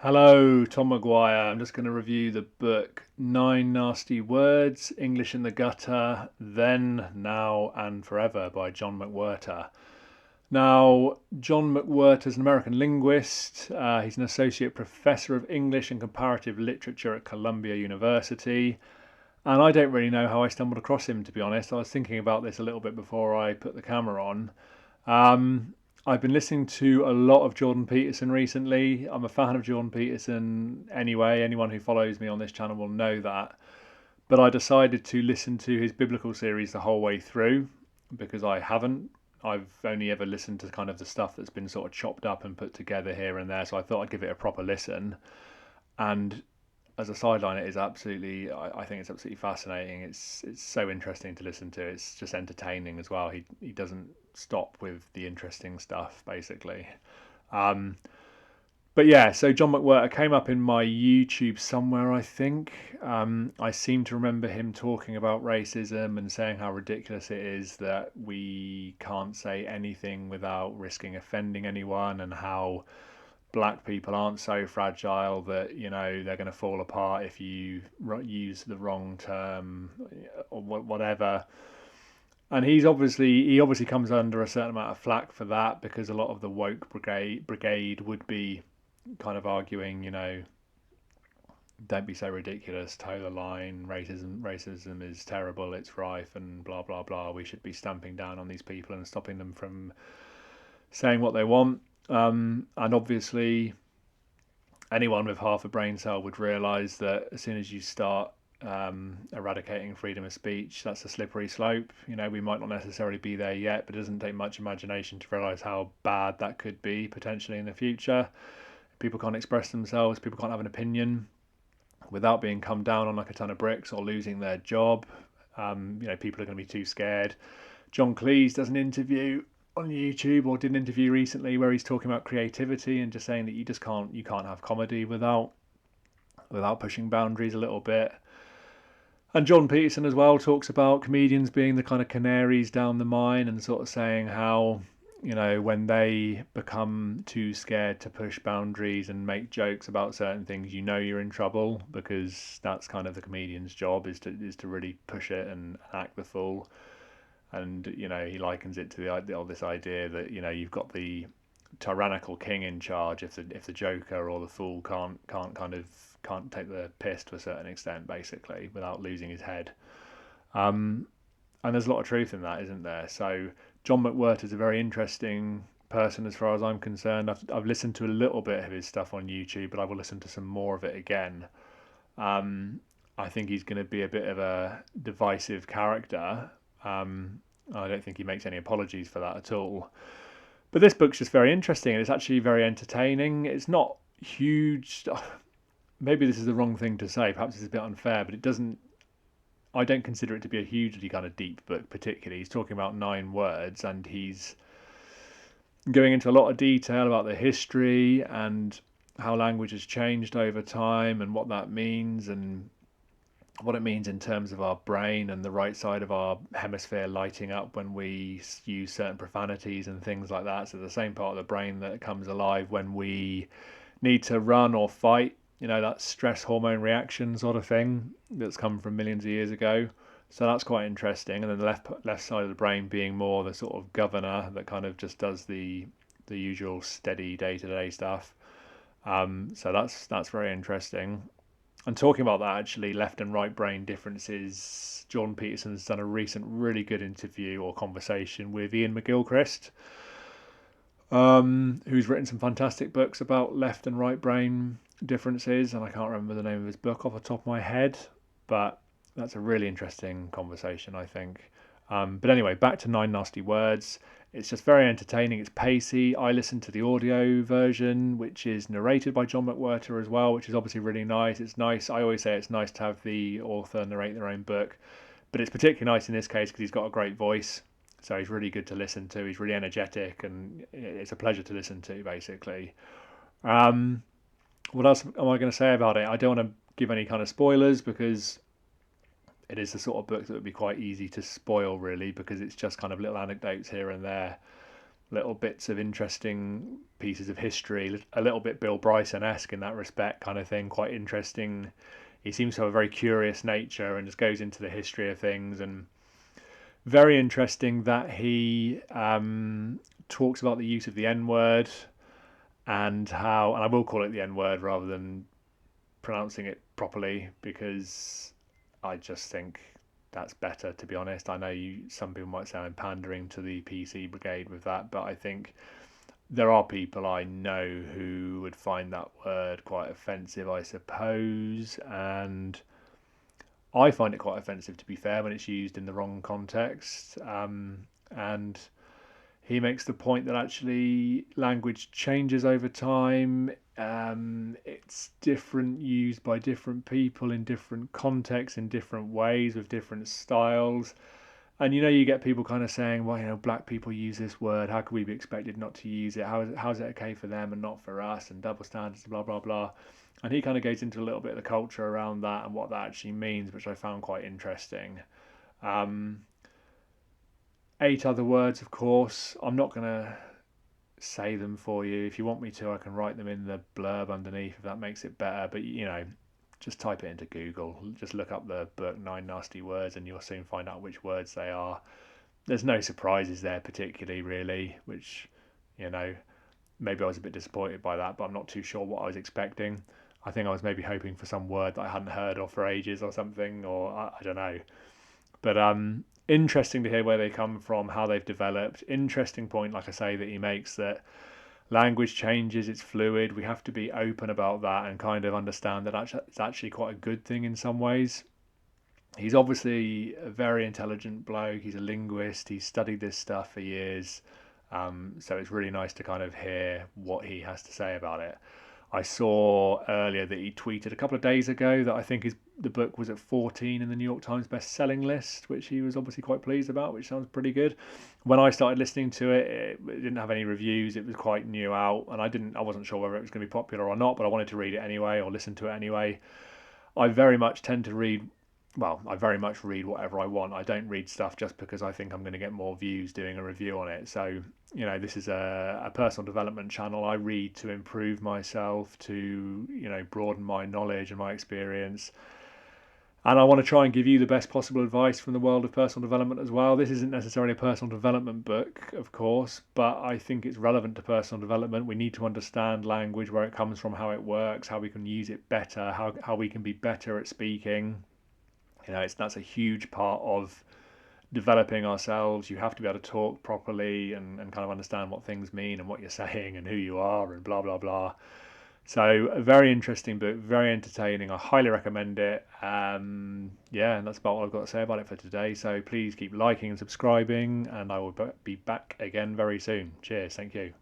Hello, Tom McGuire. I'm just going to review the book Nine Nasty Words, English in the Gutter, Then, Now and Forever by John McWhorter. Now, John McWhorter is an American linguist. He's an associate professor of English and comparative literature at Columbia University. And I don't really know how I stumbled across him, to be honest. I was thinking about this a little bit before I put the camera on. Um, I've been listening to a lot of Jordan Peterson recently. I'm a fan of Jordan Peterson anyway. Anyone who follows me on this channel will know that. But I decided to listen to his biblical series the whole way through because I haven't. I've only ever listened to kind of the stuff that's been sort of chopped up and put together here and there. So I thought I'd give it a proper listen. And as a sideline, it is absolutely. I think it's absolutely fascinating. It's so interesting to listen to. It's just entertaining as well. He doesn't stop with the interesting stuff, basically. Um, but yeah, so John McWhorter came up in my YouTube somewhere, I think. I seem to remember him talking about racism and saying how ridiculous it is that we can't say anything without risking offending anyone, and how black people aren't so fragile that they're going to fall apart if you use the wrong term or whatever. And he obviously comes under a certain amount of flack for that, because a lot of the woke brigade would be kind of arguing, don't be so ridiculous, toe the line, racism is terrible, it's rife, and blah blah blah. We should be stamping down on these people and stopping them from saying what they want. And obviously, anyone with half a brain cell would realise that as soon as you start eradicating freedom of speech, that's a slippery slope. We might not necessarily be there yet, but it doesn't take much imagination to realise how bad that could be potentially in the future. People can't express themselves, people can't have an opinion without being come down on like a ton of bricks or losing their job. People are going to be too scared. John Cleese does an interview on YouTube, or did an interview recently, where he's talking about creativity and just saying that you can't have comedy without pushing boundaries a little bit. And John Peterson as well talks about comedians being the kind of canaries down the mine, and sort of saying how, when they become too scared to push boundaries and make jokes about certain things, you're in trouble, because that's kind of the comedian's job, is to really push it and act the fool. And he likens it to this idea that you've got the tyrannical king in charge if the joker or the fool can't take the piss to a certain extent, basically, without losing his head. um, and there's a lot of truth in that, isn't there? So John McWhorter is a very interesting person as far as I'm concerned. I've listened to a little bit of his stuff on YouTube, but I will listen to some more of it again. um, I think he's going to be a bit of a divisive character. I don't think he makes any apologies for that at all. But this book's just very interesting, and it's actually very entertaining. It's not huge. Maybe this is the wrong thing to say. Perhaps it's a bit unfair, but it doesn't. I don't consider it to be a hugely kind of deep book, particularly. He's talking about 9 words, and he's going into a lot of detail about the history and how language has changed over time, and what that means, and what it means in terms of our brain and the right side of our hemisphere lighting up when we use certain profanities and things like that. So the same part of the brain that comes alive when we need to run or fight, that stress hormone reaction sort of thing that's come from millions of years ago. So that's quite interesting. And then the left side of the brain being more the sort of governor that kind of just does the usual steady day to day stuff. So that's very interesting. And talking about that, actually, left and right brain differences, Jordan Peterson's done a recent really good interview or conversation with Iain McGilchrist, who's written some fantastic books about left and right brain differences. And I can't remember the name of his book off the top of my head, but that's a really interesting conversation, I think. But anyway, back to Nine Nasty Words. It's just very entertaining. It's pacey. I listened to the audio version, which is narrated by John McWhorter as well, which is obviously really nice. It's nice. I always say it's nice to have the author narrate their own book, but it's particularly nice in this case because he's got a great voice. So he's really good to listen to. He's really energetic, and it's a pleasure to listen to, basically. Um, what else am I going to say about it? I don't want to give any kind of spoilers, because it is the sort of book that would be quite easy to spoil, really, because it's just kind of little anecdotes here and there. little bits of interesting pieces of history, a little bit Bill Bryson-esque in that respect, kind of thing. Quite interesting. He seems to have a very curious nature and just goes into the history of things. And very interesting that he talks about the use of the N word and how, and I will call it the N word rather than pronouncing it properly, because I just think that's better, to be honest. I know some people might say I'm pandering to the PC brigade with that, but I think there are people I know who would find that word quite offensive, I suppose, and I find it quite offensive, to be fair, when it's used in the wrong context. And he makes the point that actually language changes over time. It's different, used by different people in different contexts, in different ways, with different styles. And you get people kind of saying, well, black people use this word. How could we be expected not to use it? How's it okay for them and not for us? And double standards, blah, blah, blah. And he kind of goes into a little bit of the culture around that and what that actually means, which I found quite interesting. 8 other words, of course. I'm not going to say them for you. If you want me to, I can write them in the blurb underneath if that makes it better. But, just type it into Google. Just look up the book 9 Nasty Words and you'll soon find out which words they are. There's no surprises there particularly, really, which, maybe I was a bit disappointed by that, but I'm not too sure what I was expecting. I think I was maybe hoping for some word that I hadn't heard of for ages or something, or I don't know. But interesting to hear where they come from, how they've developed. Interesting point, like I say, that he makes, that language changes, it's fluid. We have to be open about that and kind of understand that it's actually quite a good thing in some ways. He's obviously a very intelligent bloke. He's a linguist. He's studied this stuff for years. So it's really nice to kind of hear what he has to say about it. I saw earlier that he tweeted a couple of days ago that I think the book was at 14 in the New York Times best-selling list, which he was obviously quite pleased about, which sounds pretty good. When I started listening to it, it didn't have any reviews. It was quite new out, and I wasn't sure whether it was going to be popular or not, but I wanted to read it anyway or listen to it anyway. I very much tend to read. Well, I very much read whatever I want. I don't read stuff just because I think I'm going to get more views doing a review on it. So, this is a personal development channel. I read to improve myself, to, broaden my knowledge and my experience. And I want to try and give you the best possible advice from the world of personal development as well. This isn't necessarily a personal development book, of course, but I think it's relevant to personal development. We need to understand language, where it comes from, how it works, how we can use it better, how we can be better at speaking. That's a huge part of developing ourselves. You have to be able to talk properly and kind of understand what things mean and what you're saying and who you are and blah, blah, blah. So a very interesting book, very entertaining. I highly recommend it. And that's about what I've got to say about it for today. So please keep liking and subscribing, and I will be back again very soon. Cheers. Thank you.